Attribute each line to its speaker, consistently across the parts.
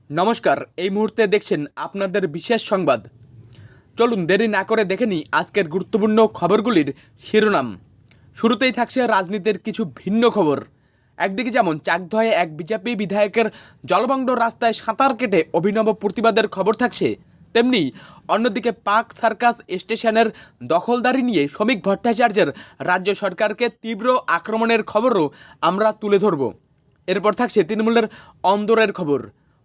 Speaker 1: নমস্কার, এই মুহূর্তে দেখছেন আপনাদের বিশেষ সংবাদ। চলুন দেরি না করে দেখে নিই আজকের গুরুত্বপূর্ণ খবরগুলির শিরোনাম। শুরুতেই থাকছে রাজনীতির কিছু ভিন্ন খবর। একদিকে যেমন চাকদহে এক বিজেপি বিধায়কের জলমগ্ন রাস্তায় সাঁতার কেটে অভিনব প্রতিবাদের খবর থাকছে, তেমনি অন্যদিকে পার্ক সার্কাস স্টেশনের দখলদারি নিয়ে শ্রমিক ভট্টাচার্যের রাজ্য সরকারকে তীব্র আক্রমণের খবরও আমরা তুলে ধরব। এরপর থাকছে তৃণমূলের অন্দরের খবর।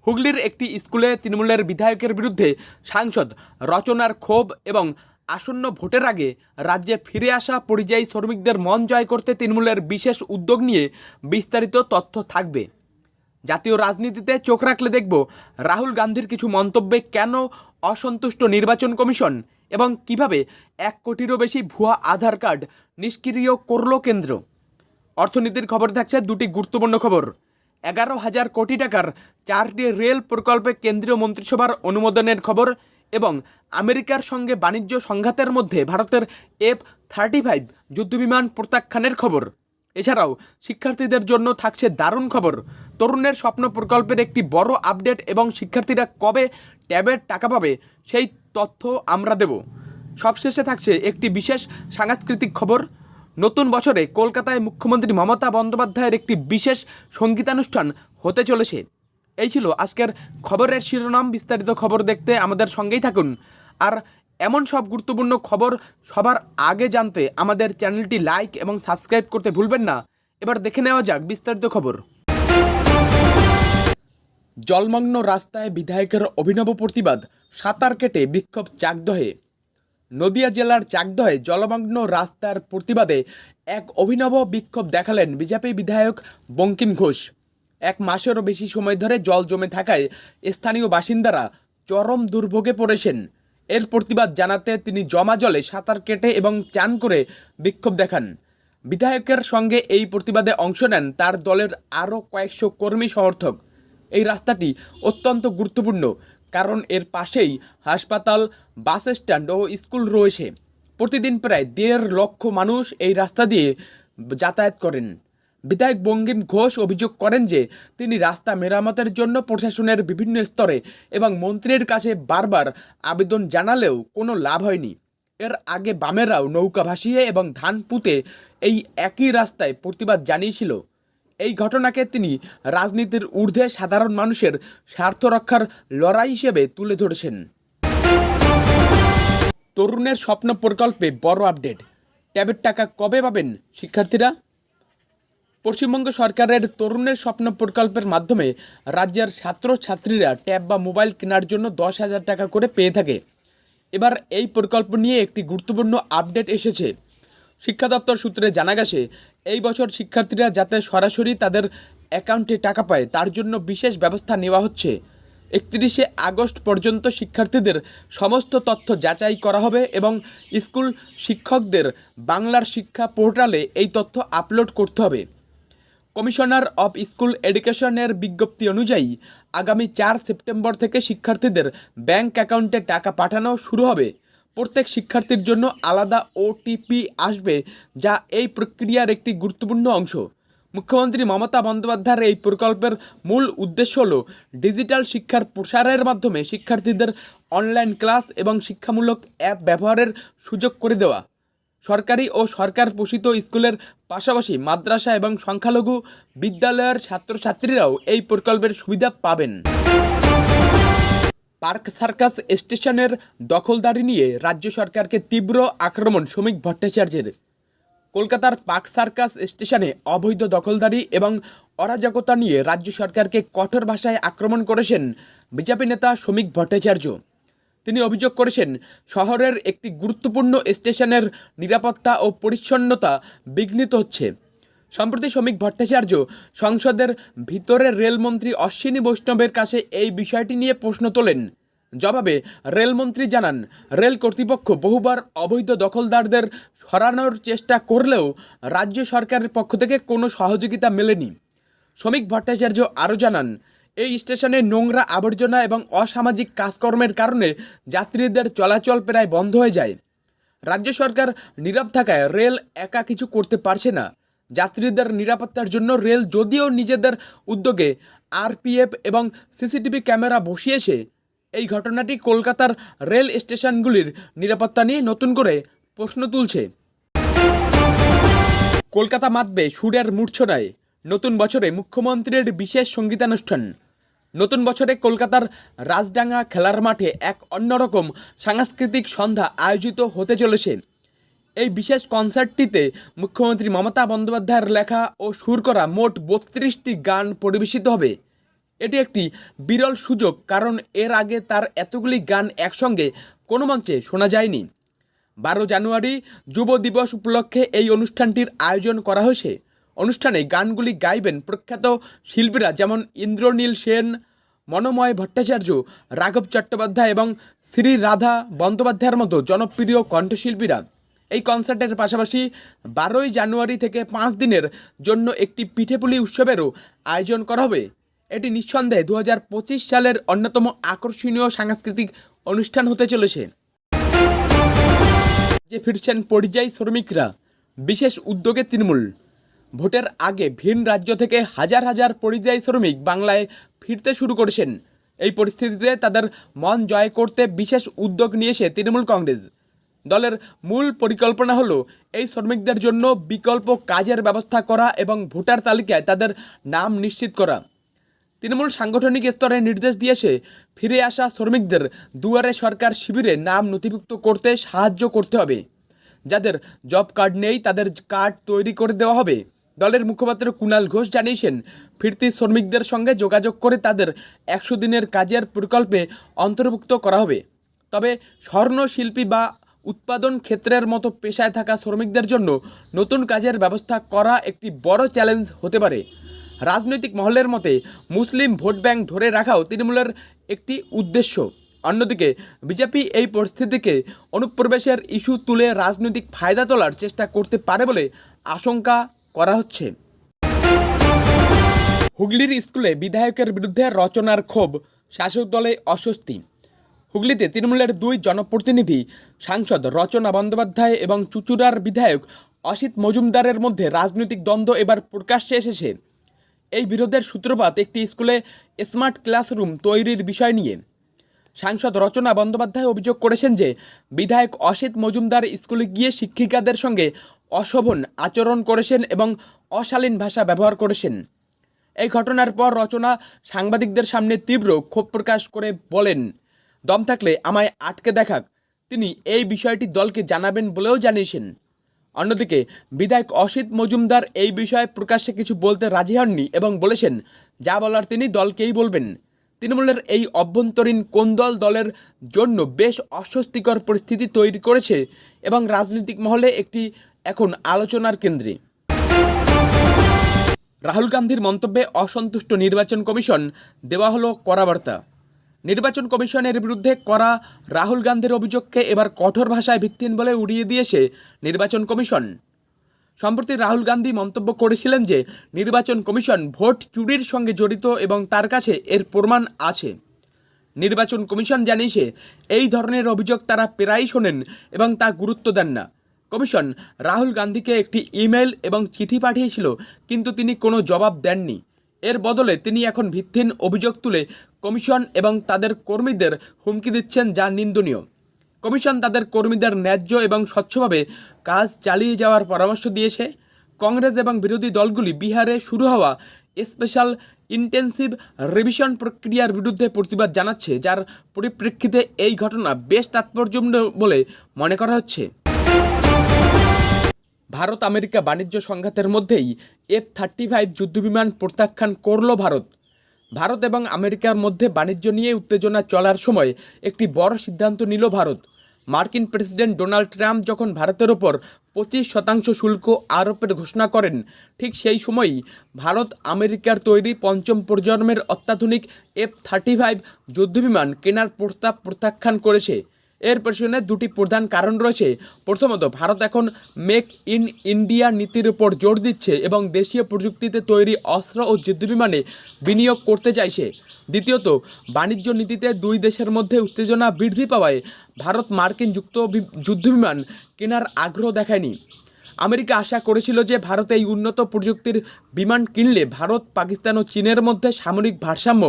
Speaker 1: হুগলির একটি স্কুলে তৃণমূলের বিধায়কের বিরুদ্ধে সাংসদ রচনার ক্ষোভ এবং আসন্ন ভোটের আগে রাজ্যে ফিরে আসা পরিযায়ী শ্রমিকদের মন জয় করতে তৃণমূলের বিশেষ উদ্যোগ নিয়ে বিস্তারিত তথ্য থাকবে। জাতীয় রাজনীতিতে চোখ রাখলে দেখব রাহুল গান্ধীর কিছু মন্তব্যে কেন অসন্তুষ্ট নির্বাচন কমিশন এবং কিভাবে 1 কোটিরও বেশি ভুয়া আধার কার্ড নিষ্ক্রিয় করল কেন্দ্র। অর্থনীতির খবর থাকছে দুটি গুরুত্বপূর্ণ খবর। 11,000 কোটি টাকার 4টি রেল প্রকল্পে কেন্দ্রীয় মন্ত্রিসভার অনুমোদনের খবর এবং আমেরিকার সঙ্গে বাণিজ্য সংঘাতের মধ্যে ভারতের F-35 যুদ্ধবিমান প্রত্যাখ্যানের খবর। এছাড়াও শিক্ষার্থীদের জন্য থাকছে দারুণ খবর। তরুণের স্বপ্ন প্রকল্পের একটি বড় আপডেট এবং শিক্ষার্থীরা কবে ট্যাবের টাকা পাবে সেই তথ্য আমরা দেব। সবশেষে থাকছে একটি বিশেষ সাংস্কৃতিক খবর। নতুন বছরে কলকাতায় মুখ্যমন্ত্রী মমতা বন্দ্যোপাধ্যায়ের একটি বিশেষ সঙ্গীতানুষ্ঠান হতে চলেছে। এই ছিল আজকের খবরের শিরোনাম। বিস্তারিত খবর দেখতে আমাদের সঙ্গেই থাকুন। আর এমন সব গুরুত্বপূর্ণ খবর সবার আগে জানতে আমাদের চ্যানেলটি লাইক এবং সাবস্ক্রাইব করতে ভুলবেন না। এবার দেখে নেওয়া যাক বিস্তারিত খবর। জলমগ্ন রাস্তায় বিধায়কের অভিনব প্রতিবাদ, সাঁতার কেটে বিক্ষোভ চাকদহে। নদিয়া জেলার চাকদহে জলমগ্ন রাস্তার প্রতিবাদে এক অভিনব বিক্ষোভ দেখালেন বিজেপি বিধায়ক বঙ্কিম ঘোষ। 1 মাসেরও বেশি সময় ধরে জল জমে থাকায় স্থানীয় বাসিন্দারা চরম দুর্ভোগে পড়েছেন। এর প্রতিবাদ জানাতে তিনি জমা জলে সাঁতার কেটে এবং চান করে বিক্ষোভ দেখান। বিধায়কের সঙ্গে এই প্রতিবাদে অংশ নেন তার দলের আরও কয়েকশো কর্মী সমর্থক। এই রাস্তাটি অত্যন্ত গুরুত্বপূর্ণ, কারণ এর পাশেই হাসপাতাল, বাস স্ট্যান্ড ও স্কুল রয়েছে। প্রতিদিন প্রায় 1.5 লক্ষ মানুষ এই রাস্তা দিয়ে যাতায়াত করেন। বিধায়ক বঙ্কিম ঘোষ অভিযোগ করেন যে তিনি রাস্তা মেরামতের জন্য প্রশাসনের বিভিন্ন স্তরে এবং মন্ত্রীর কাছে বারবার আবেদন জানালেও কোনো লাভ হয়নি। এর আগে বামেরাও নৌকা ভাসিয়ে এবং ধান পুঁতে এই একই রাস্তায় প্রতিবাদ জানিয়েছিল। এই ঘটনাকে তিনি রাজনীতির ঊর্ধ্বে সাধারণ মানুষের স্বার্থ রক্ষার লড়াই হিসেবে তুলে ধরেছেন। তরুণের স্বপ্ন প্রকল্পে বড় আপডেট, ট্যাবের টাকা কবে পাবেন শিক্ষার্থীরা? পশ্চিমবঙ্গ সরকারের তরুণের স্বপ্ন প্রকল্পের মাধ্যমে রাজ্যের ছাত্রছাত্রীরা ট্যাব বা মোবাইল কেনার জন্য 10,000 টাকা করে পেয়ে থাকে। এবার এই প্রকল্প নিয়ে একটি গুরুত্বপূর্ণ আপডেট এসেছে। শিক্ষা দপ্তর সূত্রে জানা গেছে, এই বছর শিক্ষার্থীরা যাতে সরাসরি তাদের অ্যাকাউন্টে টাকা পায় তার জন্য বিশেষ ব্যবস্থা নেওয়া হচ্ছে। 31শে আগস্ট পর্যন্ত শিক্ষার্থীদের সমস্ত তথ্য যাচাই করা হবে এবং স্কুল শিক্ষকদের বাংলার শিক্ষা পোর্টালে এই তথ্য আপলোড করতে হবে। কমিশনার অফ স্কুল এডুকেশনের বিজ্ঞপ্তি অনুযায়ী আগামী 4 সেপ্টেম্বর থেকে শিক্ষার্থীদের ব্যাংক অ্যাকাউন্টে টাকা পাঠানো শুরু হবে। প্রত্যেক শিক্ষার্থীর জন্য আলাদা ওটিপি আসবে, যা এই প্রক্রিয়ার একটি গুরুত্বপূর্ণ অংশ। মুখ্যমন্ত্রী মমতা বন্দ্যোপাধ্যায়ের এই প্রকল্পের মূল উদ্দেশ্য হল ডিজিটাল শিক্ষার প্রসারের মাধ্যমে শিক্ষার্থীদের অনলাইন ক্লাস এবং শিক্ষামূলক অ্যাপ ব্যবহারের সুযোগ করে দেওয়া। সরকারি ও সরকার পোষিত স্কুলের পাশাপাশি মাদ্রাসা এবং সংখ্যালঘু বিদ্যালয়ের ছাত্রছাত্রীরাও এই প্রকল্পের সুবিধা পাবেন। পার্ক সার্কাস স্টেশনের দখলদারি নিয়ে রাজ্য সরকারকে তীব্র আক্রমণ শ্রমিক ভট্টাচার্যের। কলকাতার পার্ক সার্কাস স্টেশনে অবৈধ দখলদারি এবং অরাজকতা নিয়ে রাজ্য সরকারকে কঠোর ভাষায় আক্রমণ করেছেন বিজেপি নেতা শ্রমিক ভট্টাচার্য। তিনি অভিযোগ করেছেন, শহরের একটি গুরুত্বপূর্ণ স্টেশনের নিরাপত্তা ও পরিচ্ছন্নতা বিঘ্নিত হচ্ছে। সম্প্রতি শ্রমিক ভট্টাচার্য সংসদের ভিতরে রেলমন্ত্রী অশ্বিনী বৈষ্ণবের কাছে এই বিষয়টি নিয়ে প্রশ্ন তোলেন। জবাবে রেলমন্ত্রী জানান, রেল কর্তৃপক্ষ বহুবার অবৈধ দখলদারদের সরানোর চেষ্টা করলেও রাজ্য সরকারের পক্ষ থেকে কোনো সহযোগিতা মেলেনি। শ্রমিক ভট্টাচার্য আরও জানান, এই স্টেশনে নোংরা আবর্জনা এবং অসামাজিক কাজকর্মের কারণে যাত্রীদের চলাচল প্রায় বন্ধ হয়ে যায়। রাজ্য সরকার নীরব থাকায় রেল একা কিছু করতে পারছে না। যাত্রীদের নিরাপত্তার জন্য রেল যদিও নিজেদের উদ্যোগে আরপিএফ এবং সিসিটিভি ক্যামেরা বসিয়েছে। এই ঘটনাটি কলকাতার রেল স্টেশনগুলির নিরাপত্তা নিয়ে নতুন করে প্রশ্ন তুলছে। কলকাতা মাতবে সুরের মূর্ছনায়, নতুন বছরে মুখ্যমন্ত্রীর বিশেষ সঙ্গীতানুষ্ঠান। নতুন বছরে কলকাতার রাজডাঙ্গা খেলার মাঠে এক অন্যরকম সাংস্কৃতিক সন্ধ্যা আয়োজিত হতে চলেছে। এই বিশেষ কনসার্টটিতে মুখ্যমন্ত্রী মমতা বন্দ্যোপাধ্যায়ের লেখা ও সুর করা মোট 32টি গান পরিবেশিত হবে। এটি একটি বিরল সুযোগ, কারণ এর আগে তার এতগুলি গান একসঙ্গে কোনো মঞ্চে শোনা যায়নি। 12 জানুয়ারি যুব দিবস উপলক্ষে এই অনুষ্ঠানটির আয়োজন করা হয়েছে। অনুষ্ঠানে গানগুলি গাইবেন প্রখ্যাত শিল্পীরা যেমন ইন্দ্রনীল সেন, মনোময় ভট্টাচার্য, রাঘব চট্টোপাধ্যায় এবং শ্রী রাধা বন্দ্যোপাধ্যায়ের মতো জনপ্রিয় কণ্ঠশিল্পীরা। এই কনসার্টের পাশাপাশি 12 জানুয়ারি থেকে 5 দিনের জন্য একটি পিঠেপুলি উৎসবেরও আয়োজন করা হবে। এটি নিঃসন্দেহে 2025 সালের অন্যতম আকর্ষণীয় সাংস্কৃতিক অনুষ্ঠান হতে চলেছে। যে ফিরছেন পরিযায়ী শ্রমিকরা, বিশেষ উদ্যোগে তৃণমূল। ভোটের আগে ভিন রাজ্য থেকে হাজার হাজার পরিযায়ী শ্রমিক বাংলায় ফিরতে শুরু করেছেন। এই পরিস্থিতিতে তাদের মন জয় করতে বিশেষ উদ্যোগ নিয়েছে তৃণমূল কংগ্রেস। দলের মূল পরিকল্পনা হলো এই শ্রমিকদের জন্য বিকল্প কাজের ব্যবস্থা করা এবং ভোটার তালিকায় তাদের নাম নিশ্চিত করা। তৃণমূল সাংগঠনিক স্তরে নির্দেশ দিয়েছে ফিরে আসা শ্রমিকদের দুয়ারে সরকার শিবিরে নাম নথিভুক্ত করতে সাহায্য করতে হবে। যাদের জব কার্ড নেই তাদের কার্ড তৈরি করে দেওয়া হবে। দলের মুখপাত্র কুণাল ঘোষ জানিয়েছেন, ফিরতি শ্রমিকদের সঙ্গে যোগাযোগ করে তাদের 100 দিনের কাজের প্রকল্পে অন্তর্ভুক্ত করা হবে। তবে স্বর্ণশিল্পী বা উৎপাদন ক্ষেত্রের মতো পেশায় থাকা শ্রমিকদের জন্য নতুন কাজের ব্যবস্থা করা একটি বড় চ্যালেঞ্জ হতে পারে। রাজনৈতিক মহলের মতে মুসলিম ভোট ব্যাংক ধরে রাখাও তৃণমূলের একটি উদ্দেশ্য। অন্যদিকে বিজেপি এই পরিস্থিতিকে অনুপ্রবেশের ইস্যু তুলে রাজনৈতিক ফায়দা তোলার চেষ্টা করতে পারে বলে আশঙ্কা করা হচ্ছে। হুগলির স্কুলে বিধায়কের বিরুদ্ধে রচনার ক্ষোভ, শাসক দলে অস্বস্তি। হুগলিতে তৃণমূলের 2 জনপ্রতিনিধি সাংসদ রচনা বন্দ্যোপাধ্যায় এবং চুঁচুড়ার বিধায়ক অসিত মজুমদারের মধ্যে রাজনৈতিক দ্বন্দ্ব এবার প্রকাশ্যে এসেছে। এই বিরোধের সূত্রপাত একটি স্কুলে স্মার্ট ক্লাসরুম তৈরির বিষয় নিয়ে। সাংসদ রচনা বন্দ্যোপাধ্যায় অভিযোগ করেছেন যে বিধায়ক অসিত মজুমদার স্কুলে গিয়ে শিক্ষিকাদের সঙ্গে অশোভন আচরণ করেছেন এবং অশালীন ভাষা ব্যবহার করেছেন। এই ঘটনার পর রচনা সাংবাদিকদের সামনে তীব্র ক্ষোভ প্রকাশ করে বলেন, দম থাকলে আমায় আটকে দেখাক। তিনি এই বিষয়টি দলকে জানাবেন বলেও জানিয়েছেন। অন্যদিকে বিধায়ক অসিত মজুমদার এই বিষয়ে প্রকাশ্যে কিছু বলতে রাজি হননি এবং বলেছেন, যা বলার তিনি দলকেই বলবেন। তৃণমূলের এই অভ্যন্তরীণ কোন্দল দলের জন্য বেশ অস্বস্তিকর পরিস্থিতি তৈরি করেছে এবং রাজনৈতিক মহলে একটি এখন আলোচনার কেন্দ্রে। রাহুল গান্ধীর মন্তব্যে অসন্তুষ্ট নির্বাচন কমিশন, দেওয়া হলো কড়া বার্তা। নির্বাচন কমিশনের বিরুদ্ধে করা রাহুল গান্ধীর অভিযোগকে এবার কঠোর ভাষায় ভিত্তিহীন বলে উড়িয়ে দিয়েছে নির্বাচন কমিশন। সম্প্রতি রাহুল গান্ধী মন্তব্য করেছিলেন যে নির্বাচন কমিশন ভোট চুরির সঙ্গে জড়িত এবং তার কাছে এর প্রমাণ আছে। নির্বাচন কমিশন জানিয়েছে, এই ধরনের অভিযোগ তারা প্রায়ই শোনেন এবং তা গুরুত্ব দেন না। কমিশন রাহুল গান্ধীকে একটি ইমেল এবং চিঠি পাঠিয়েছিল, কিন্তু তিনি কোনো জবাব দেননি। এর বদলে তিনি এখন ভিত্তিহীন অভিযোগ তুলে কমিশন এবং তাদের কর্মীদের হুমকি দিচ্ছেন, যা নিন্দনীয়। কমিশন তাদের কর্মীদের ন্যায্য এবং স্বচ্ছভাবে কাজ চালিয়ে যাওয়ার পরামর্শ দিয়েছে। কংগ্রেস এবং বিরোধী দলগুলি বিহারে শুরু হওয়া স্পেশাল ইন্টেন্সিভ রিভিশন প্রক্রিয়ার বিরুদ্ধে প্রতিবাদ জানাচ্ছে, যার পরিপ্রেক্ষিতে এই ঘটনা বেশ তাৎপর্যপূর্ণ বলে মনে করা হচ্ছে। ভারত আমেরিকা বাণিজ্য সংঘাতের মধ্যেই F-35 যুদ্ধবিমান প্রত্যাখ্যান করল ভারত। ভারত এবং আমেরিকার মধ্যে বাণিজ্য নিয়ে উত্তেজনা চলার সময় একটি বড় সিদ্ধান্ত নিল ভারত। মার্কিন প্রেসিডেন্ট ডোনাল্ড ট্রাম্প যখন ভারতের ওপর 25% শুল্ক আরোপের ঘোষণা করেন, ঠিক সেই সময়ই ভারত আমেরিকার তৈরি 5ম প্রজন্মের অত্যাধুনিক F-35 যুদ্ধবিমান কেনার প্রস্তাব প্রত্যাখ্যান করেছে। এর পেছনে 2টি প্রধান কারণ রয়েছে। প্রথমত, ভারত এখন মেক ইন ইন্ডিয়া নীতির উপর জোর দিচ্ছে এবং দেশীয় প্রযুক্তিতে তৈরি অস্ত্র ও যুদ্ধবিমানে বিনিয়োগ করতে চাইছে। দ্বিতীয়ত, বাণিজ্য নীতিতে 2 দেশের মধ্যে উত্তেজনা বৃদ্ধি পাওয়ায় ভারত মার্কিন যুদ্ধবিমান কেনার আগ্রহ দেখায়নি। আমেরিকা আশা করেছিল যে ভারতে এই উন্নত প্রযুক্তির বিমান কিনলে ভারত, পাকিস্তান ও চীনের মধ্যে সামরিক ভারসাম্য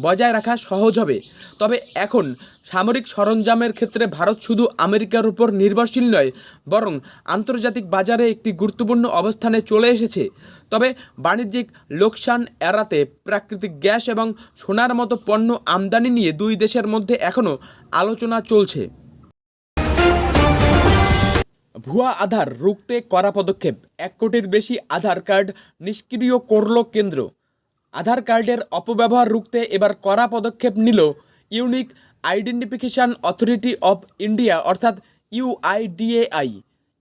Speaker 1: বজায় রাখা সহজ হবে। তবে এখন সামরিক সরঞ্জামের ক্ষেত্রে ভারত শুধু আমেরিকার উপর নির্ভরশীল নয়, বরং আন্তর্জাতিক বাজারে একটি গুরুত্বপূর্ণ অবস্থানে চলে এসেছে। তবে বাণিজ্যিক লোকসান এড়াতে প্রাকৃতিক গ্যাস এবং সোনার মতো পণ্য আমদানি নিয়ে দুই দেশের মধ্যে এখনও আলোচনা চলছে। ভুয়া আধার রুখতে কড়া পদক্ষেপ, 1 কোটির বেশি আধার কার্ড নিষ্ক্রিয় করল কেন্দ্র। আধার কার্ডের অপব্যবহার রুখতে এবার কড়া পদক্ষেপ নিল unique identification authority of India অর্থাৎ UIDAI।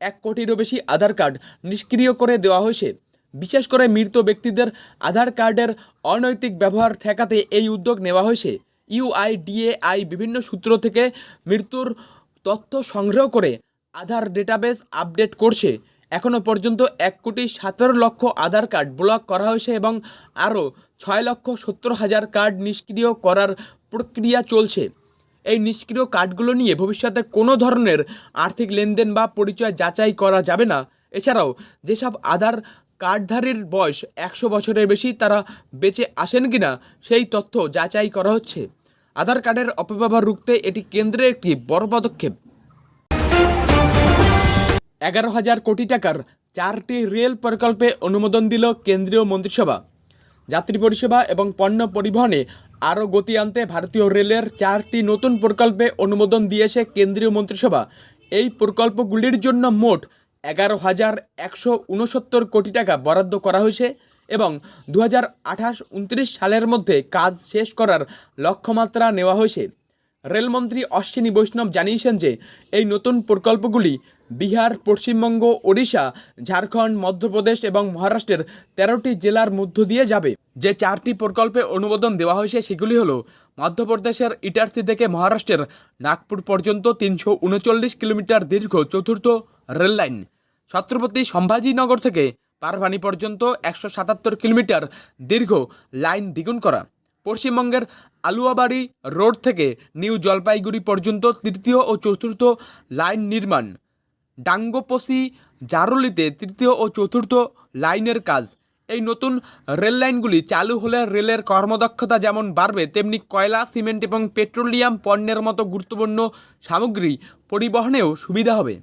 Speaker 1: 1 কোটিরও বেশি আধার কার্ড নিষ্ক্রিয় করে দেওয়া হয়েছে। বিশেষ করে মৃত ব্যক্তিদের আধার কার্ডের অনৈতিক ব্যবহার ঠেকাতে এই উদ্যোগ নেওয়া হয়েছে। UIDAI বিভিন্ন সূত্র থেকে মৃত্যুর তথ্য সংগ্রহ করে আধার ডেটাবেস আপডেট করছে। এখনও পর্যন্ত 1,17,00,000 আধার কার্ড ব্লক করা হয়েছে এবং আরও 6,70,000 কার্ড নিষ্ক্রিয় করার প্রক্রিয়া চলছে। এই নিষ্ক্রিয় কার্ডগুলো নিয়ে ভবিষ্যতে কোনো ধরনের আর্থিক লেনদেন বা পরিচয় যাচাই করা যাবে না। এছাড়াও যেসব আধার কার্ডধারীর বয়স 100 বছরের বেশি তারা বেঁচে আসেন কিনা সেই তথ্য যাচাই করা হচ্ছে। আধার কার্ডের অপব্যবহার রুখতে এটি কেন্দ্রের একটি বড় পদক্ষেপ। 11,000 কোটি টাকার 4টি রেল প্রকল্পে অনুমোদন দিল কেন্দ্রীয় মন্ত্রিসভা। যাত্রী পরিষেবা এবং পণ্য পরিবহনে আরও গতি আনতে ভারতীয় রেলের 4টি নতুন প্রকল্পে অনুমোদন দিয়েছে কেন্দ্রীয় মন্ত্রিসভা। এই প্রকল্পগুলির জন্য মোট 11,169 কোটি টাকা বরাদ্দ করা হয়েছে এবং 2028-29 সালের মধ্যে কাজ শেষ করার লক্ষ্যমাত্রা নেওয়া হয়েছে। রেলমন্ত্রী অশ্বিনী বৈষ্ণব জানিয়েছেন যে এই নতুন প্রকল্পগুলি বিহার, পশ্চিমবঙ্গ, ওড়িশা, ঝাড়খণ্ড, মধ্যপ্রদেশ এবং মহারাষ্ট্রের 13টি জেলার মধ্য দিয়ে যাবে। যে 4টি প্রকল্পে অনুমোদন দেওয়া হয়েছে সেগুলি হলো মধ্যপ্রদেশের ইটারসি থেকে মহারাষ্ট্রের নাগপুর পর্যন্ত 339 কিলোমিটার দীর্ঘ চতুর্থ রেল লাইন, ছত্রপতি সম্ভাজিনগর থেকে পারভানি পর্যন্ত 177 কিলোমিটার দীর্ঘ লাইন দ্বিগুণ করা, পশ্চিমবঙ্গের আলুয়াবাড়ি রোড থেকে নিউ জলপাইগুড়ি পর্যন্ত তৃতীয় ও চতুর্থ লাইন নির্মাণ, ডাঙ্গোপসি জারুলিতে তৃতীয় ও চতুর্থ লাইনের কাজ। এই নতুন রেল লাইনগুলি চালু হলে রেলের কর্মদক্ষতা যেমন বাড়বে, তেমনি কয়লা, সিমেন্ট এবং পেট্রোলিয়াম পণ্যের মতো গুরুত্বপূর্ণ সামগ্রী পরিবহনেও সুবিধা হবে।